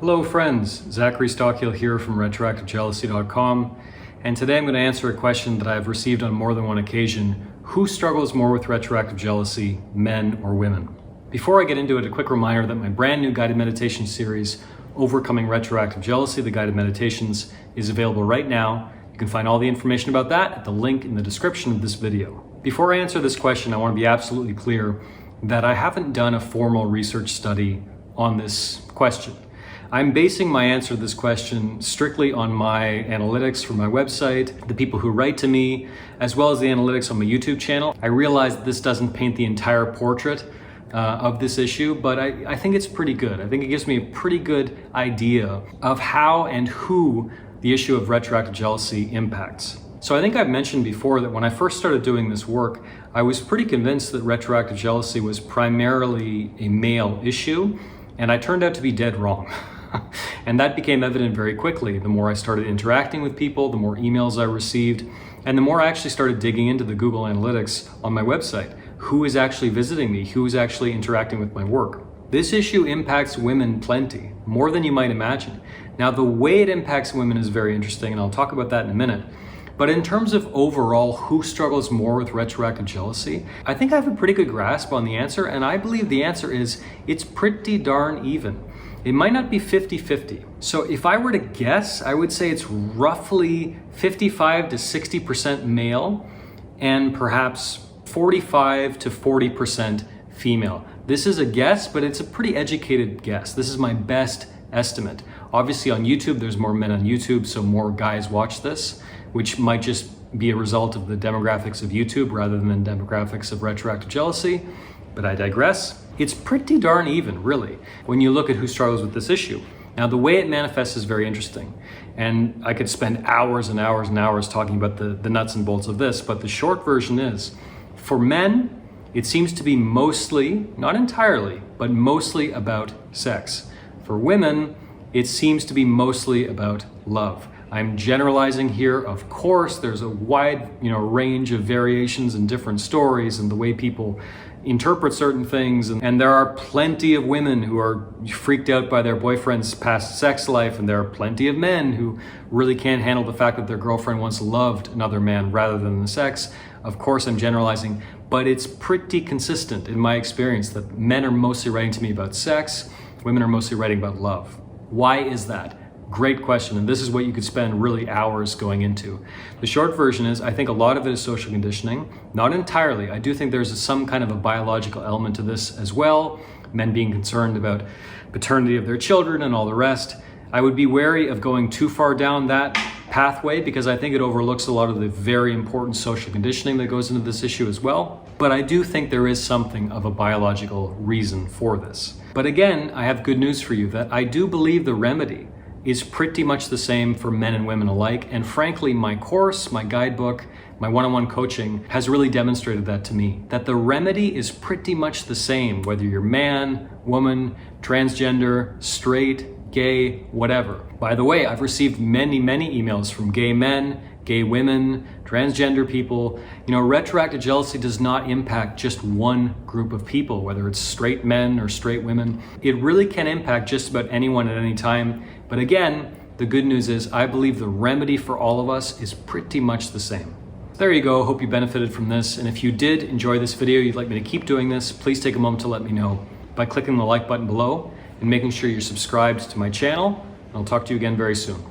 Hello friends, Zachary Stockill here from retroactivejealousy.com, and today I'm going to answer a question that I've received on more than one occasion. Who struggles more with retroactive jealousy, men or women? Before I get into it, a quick reminder that my brand new guided meditation series, Overcoming Retroactive Jealousy, the Guided Meditations, is available right now. You can find all the information about that at the link in the description of this video. Before I answer this question, I want to be absolutely clear that I haven't done a formal research study on this question. I'm basing my answer to this question strictly on my analytics from my website, the people who write to me, as well as the analytics on my YouTube channel. I realize that this doesn't paint the entire portrait of this issue, but I think it's pretty good. I think it gives me a pretty good idea of how and who the issue of retroactive jealousy impacts. So I think I've mentioned before that when I first started doing this work, I was pretty convinced that retroactive jealousy was primarily a male issue, and I turned out to be dead wrong. And that became evident very quickly. The more I started interacting with people, the more emails I received, and the more I actually started digging into the Google Analytics on my website. Who is actually visiting me? Who is actually interacting with my work? This issue impacts women plenty, more than you might imagine. Now, the way it impacts women is very interesting, and I'll talk about that in a minute. But in terms of overall who struggles more with retroactive jealousy, I think I have a pretty good grasp on the answer, and I believe the answer is it's pretty darn even. It might not be 50-50. So if I were to guess, I would say it's roughly 55 to 60% male and perhaps 45 to 40% female. This is a guess, but it's a pretty educated guess. This is my best estimate. Obviously on YouTube, there's more men on YouTube, so more guys watch this, which might just be a result of the demographics of YouTube rather than the demographics of retroactive jealousy, but I digress. It's pretty darn even, really, when you look at who struggles with this issue. Now, the way it manifests is very interesting, and I could spend hours and hours and hours talking about the nuts and bolts of this, but the short version is, for men, it seems to be mostly, not entirely, but mostly about sex. For women, it seems to be mostly about love. I'm generalizing here, of course. There's a wide, range of variations and different stories and the way people interpret certain things, and there are plenty of women who are freaked out by their boyfriend's past sex life, and there are plenty of men who really can't handle the fact that their girlfriend once loved another man rather than the sex. Of course, I'm generalizing, but it's pretty consistent in my experience that men are mostly writing to me about sex, women are mostly writing about love. Why is that? Great question, and this is what you could spend really hours going into. The short version is, I think a lot of it is social conditioning. Not entirely. I do think there's some kind of a biological element to this as well. Men being concerned about paternity of their children and all the rest. I would be wary of going too far down that pathway because I think it overlooks a lot of the very important social conditioning that goes into this issue as well. But I do think there is something of a biological reason for this. But again, I have good news for you that I do believe the remedy is pretty much the same for men and women alike. And frankly, my course, my guidebook, my one-on-one coaching has really demonstrated that to me, that the remedy is pretty much the same, whether you're man, woman, transgender, straight, gay, whatever. By the way, I've received many emails from gay men, gay women, transgender people. Retroactive jealousy does not impact just one group of people, whether it's straight men or straight women. It really can impact just about anyone at any time. But again, the good news is I believe the remedy for all of us is pretty much the same. There you go. Hope you benefited from this. And if you did enjoy this video, you'd like me to keep doing this, please take a moment to let me know by clicking the like button below and making sure you're subscribed to my channel. I'll talk to you again very soon.